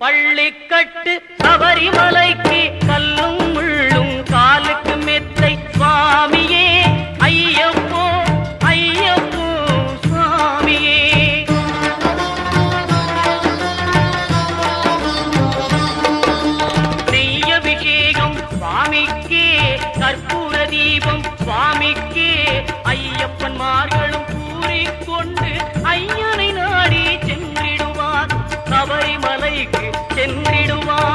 பள்ளிக்கட்டு சபரிமலைக்கு கல்லும் முள்ளும் காலுக்கு மெத்தை சுவாமியே ஐயப்போ ஐயப்போ சுவாமியே. நெய்யபிஷேகம் சுவாமிக்கே கற்பூர தீபம் சுவாமிக்கே ஐயப்பன்மார்களும் கூறிக்கொண்டு ஐயனை நாடி சென்றிடுவார் சபரிமலைக்கு சென்றிடுவார்.